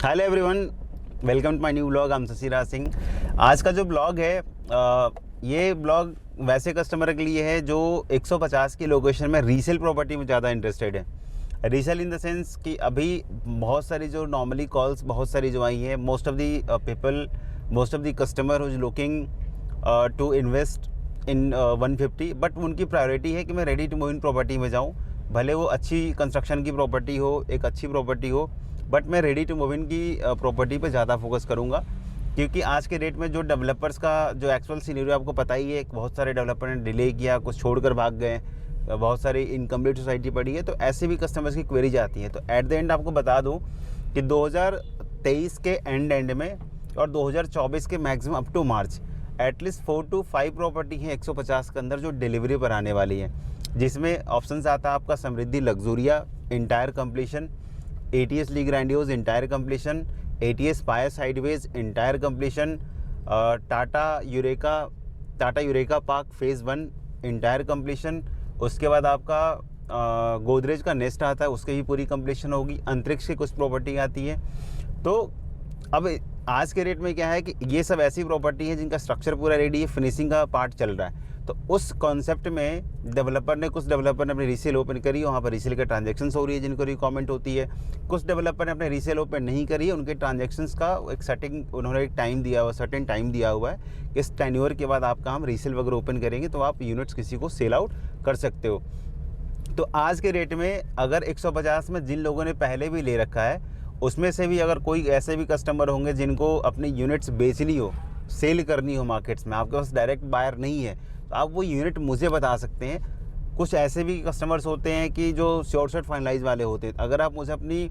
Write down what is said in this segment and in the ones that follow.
Hello everyone, welcome to my new blog. हम शशिराज सिंह। आज का जो ब्लॉग है ये ब्लॉग वैसे कस्टमर के लिए है जो 150 की लोकेशन में रीसेल प्रॉपर्टी में ज़्यादा इंटरेस्टेड है। रीसेल इन द सेंस कि अभी बहुत सारी जो नॉर्मली कॉल्स बहुत सारी जो आई हैं, most of the people, most of the customer who is looking to invest in 150, but उनकी प्रायोरिटी है कि मैं ready to move in property में जाऊँ। भले वो अच्छी कंस्ट्रक्शन की प्रॉपर्टी हो, एक अच्छी प्रॉपर्टी हो, बट मैं रेडी टू मूव इन की प्रॉपर्टी पे ज़्यादा फोकस करूँगा। क्योंकि आज के डेट में जो डेवलपर्स का जो एक्चुअल सीनेरियो आपको पता ही है, बहुत सारे डेवलपर ने डिले किया, कुछ छोड़कर भाग गए, बहुत सारी इनकम्प्लीट सोसाइटी पड़ी है, तो ऐसे भी कस्टमर्स की क्वेरीज आती हैं। तो एट द एंड आपको बता दूं कि 2023 के एंड में और 2024 के maximum up to March at least 4 to 5 property हैं 150 के अंदर जो डिलीवरी पर आने वाली है, जिसमें ऑप्शंस आता है आपका समृद्धि लग्जूरिया इंटायर कंप्लीशन, ATS ली ग्रैंडियोज इंटायर कंप्लीशन, ATS पाया sideways entire completion, Tata eureka park phase 1 entire completion. उसके बाद आपका गोदरेज का नेस्ट आता है, उसकी भी पूरी कंप्लीशन होगी। अंतरिक्ष की कुछ प्रॉपर्टी आती है। तो अब आज के रेट में क्या है कि ये सब ऐसी प्रॉपर्टी है जिनका स्ट्रक्चर पूरा रेडी है, फिनिशिंग का पार्ट चल रहा है। तो उस कॉन्सेप्ट में कुछ डेवलपर ने अपनी रीसेल ओपन करी, वहाँ पर रीसेल के ट्रांजैक्शंस हो रही है जिनको रिक्वायरमेंट होती है। कुछ डेवलपर ने अपने रीसेल ओपन नहीं करी है, उनके ट्रांजैक्शंस का एक सेटिंग उन्होंने एक टाइम दिया हुआ, सर्टेन टाइम दिया हुआ है कि इस टेन्योर के बाद आपका हम रीसेल वगैरह ओपन करेंगे तो आप यूनिट्स किसी को सेल आउट कर सकते हो। तो आज के रेट में अगर 150 में जिन लोगों ने पहले भी ले रखा है, उसमें से भी अगर कोई ऐसे भी कस्टमर होंगे जिनको अपनी यूनिट्स बेचनी हो, सेल करनी हो मार्केट्स में, आपके पास डायरेक्ट बायर नहीं है, तो आप वो यूनिट मुझे बता सकते हैं। कुछ ऐसे भी कस्टमर्स होते हैं कि जो शॉर्ट फाइनलाइज वाले होते हैं। अगर आप मुझे अपनी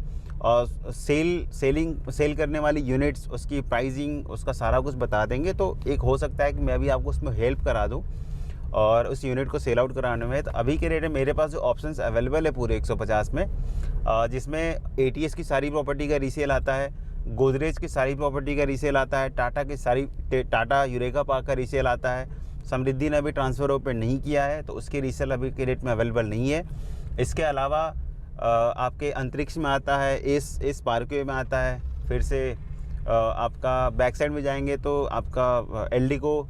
सेल करने वाली यूनिट्स, उसकी प्राइसिंग, उसका सारा कुछ बता देंगे तो एक हो सकता है कि मैं भी आपको उसमें हेल्प करा दूँ और उस यूनिट को सेल आउट कराने में। तो अभी के रेट में मेरे पास जो ऑप्शंस अवेलेबल है पूरे 150 में, जिसमें ATS की सारी प्रॉपर्टी का रीसेल आता है, गोदरेज की सारी प्रॉपर्टी का रीसेल आता है, टाटा यूरेका पार्क का रीसेल आता है। समृद्धि ने अभी ट्रांसफ़र ओपन नहीं किया है तो उसकी रीसेल अभी के रेट में अवेलेबल नहीं है। इसके अलावा आपके अंतरिक्ष में आता है, इस पार्कवे में आता है, फिर से आपका बैक साइड में जाएंगे तो आपका एल्डिको,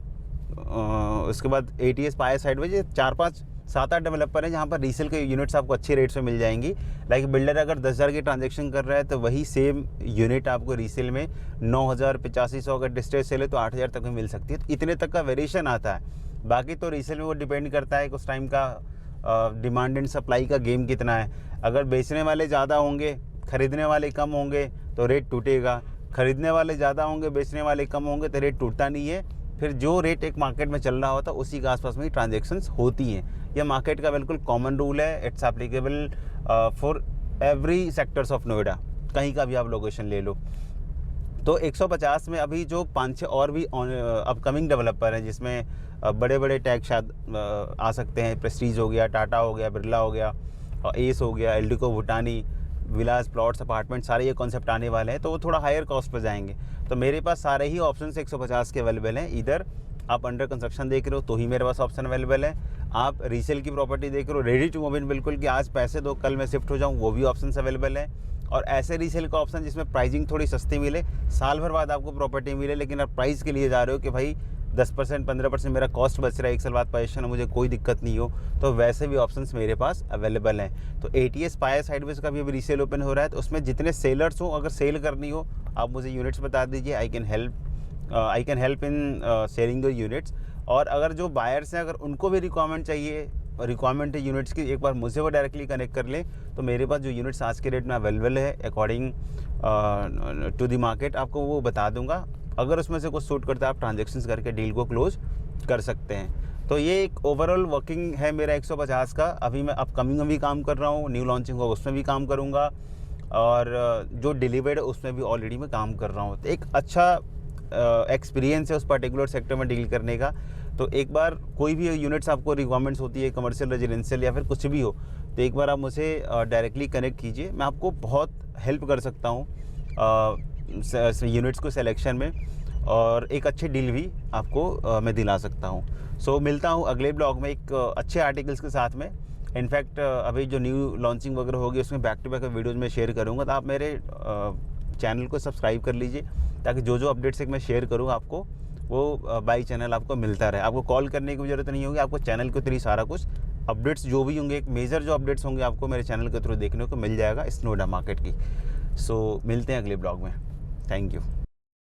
उसके बाद ATS पाया साइड में, ये 4-5-7-8 डेवलपर हैं जहाँ पर रीसेल के यूनिट्स आपको अच्छे रेट्स में मिल जाएंगी। लाइक बिल्डर अगर 10,000 की ट्रांजैक्शन कर रहा है तो वही सेम यूनिट आपको रीसेल में 9,000, 8500 अगर डिस्ट्रेस सेल है तो 8,000 तक में मिल सकती है। तो इतने तक का वेरिएशन आता है। बाकी तो रीसेल में वो डिपेंड करता है कि उस टाइम का डिमांड एंड सप्लाई का गेम कितना है। अगर बेचने वाले ज़्यादा होंगे, ख़रीदने वाले कम होंगे तो रेट टूटेगा। ख़रीदने वाले ज़्यादा होंगे, बेचने वाले कम होंगे तो रेट टूटता नहीं है। फिर जो रेट एक मार्केट में चल रहा होता है उसी के आसपास में ही ट्रांजैक्शंस होती हैं। यह मार्केट का बिल्कुल कॉमन रूल है। It's applicable for every sectors of Noida, कहीं का भी आप लोकेशन ले लो। तो 150 में अभी जो 5-6 और भी अपकमिंग डेवलपर हैं, जिसमें बड़े बड़े टैग शायद आ सकते हैं। प्रेस्टीज हो गया, टाटा हो गया, बिरला हो गया, एस हो गया, एल्डिको, भूटानी, विलास, प्लॉट्स, अपार्टमेंट, सारे ये कॉन्सेप्ट आने वाले हैं तो वो थोड़ा हायर कॉस्ट पर जाएंगे। तो मेरे पास सारे ही ऑप्शन 150 के अवेलेबल हैं। इधर आप अंडर कंस्ट्रक्शन देख रहे हो तो ही मेरे पास ऑप्शन अवेलेबल है। आप रीसेल की प्रॉपर्टी देख रहे हो, रेडी टू मूव इन, बिल्कुल कि आज पैसे दो कल मैं शिफ्ट हो जाऊँ, वो भी ऑप्शन अवेलेबल है। और ऐसे रीसेल का ऑप्शन जिसमें प्राइसिंग थोड़ी सस्ती मिले, साल भर बाद आपको प्रॉपर्टी मिले, लेकिन आप प्राइस के लिए जा रहे हो कि भाई 10% 15% मेरा कॉस्ट बच रहा है, 1 साल बाद परेशान, मुझे कोई दिक्कत नहीं हो, तो वैसे भी ऑप्शंस मेरे पास अवेलेबल हैं। तो ATS पाया साइडवेज का भी अभी रीसेल ओपन हो रहा है। तो उसमें जितने सेलर्स हो, अगर सेल करनी हो आप मुझे यूनिट्स बता दीजिए। I can help in selling दो यूनिट्स। और अगर जो बायर्स हैं, अगर उनको भी रिक्वायरमेंट है यूनिट्स की, एक बार मुझे वो डायरेक्टली कनेक्ट कर लें तो मेरे पास जो यूनिट्स आज के रेट में अवेलेबल है अकॉर्डिंग टू द मार्केट, आपको वो बता दूंगा। अगर उसमें से कुछ सूट करता है आप ट्रांजैक्शंस करके डील को क्लोज कर सकते हैं। तो ये एक ओवरऑल वर्किंग है मेरा 150 का। अभी मैं अपकमिंग में भी काम कर रहा हूँ, न्यू लॉन्चिंग होगा उसमें भी काम करूँगा, और जो डिलीवर्ड है उसमें भी ऑलरेडी मैं काम कर रहा हूँ। तो एक अच्छा एक्सपीरियंस है उस पर्टिकुलर सेक्टर में डील करने का। तो एक बार कोई भी यूनिट्स आपको रिक्वायरमेंट्स होती है, कमर्शियल, रेजिडेंशियल या फिर कुछ भी हो, तो एक बार आप मुझे डायरेक्टली कनेक्ट कीजिए। मैं आपको बहुत हेल्प कर सकता हूँ यूनिट्स को सिलेक्शन में, और एक अच्छी डील भी आपको मैं दिला सकता हूँ। सो मिलता हूँ अगले ब्लॉग में एक अच्छे आर्टिकल्स के साथ में। इनफैक्ट अभी जो न्यू लॉन्चिंग वगैरह होगी उसमें बैक टू बैक वीडियोज़ में शेयर करूँगा, तो आप मेरे चैनल को सब्सक्राइब कर लीजिए, ताकि जो जो अपडेट्स मैं शेयर करूँ आपको वो बाई चैनल आपको मिलता रहे। आपको कॉल करने की ज़रूरत नहीं होगी, आपको चैनल के थ्रू सारा कुछ अपडेट्स जो भी होंगे, एक मेजर जो अपडेट्स होंगे आपको मेरे चैनल के थ्रू देखने को मिल जाएगा इस नोएडा मार्केट की। सो मिलते हैं अगले ब्लॉग में। Thank you.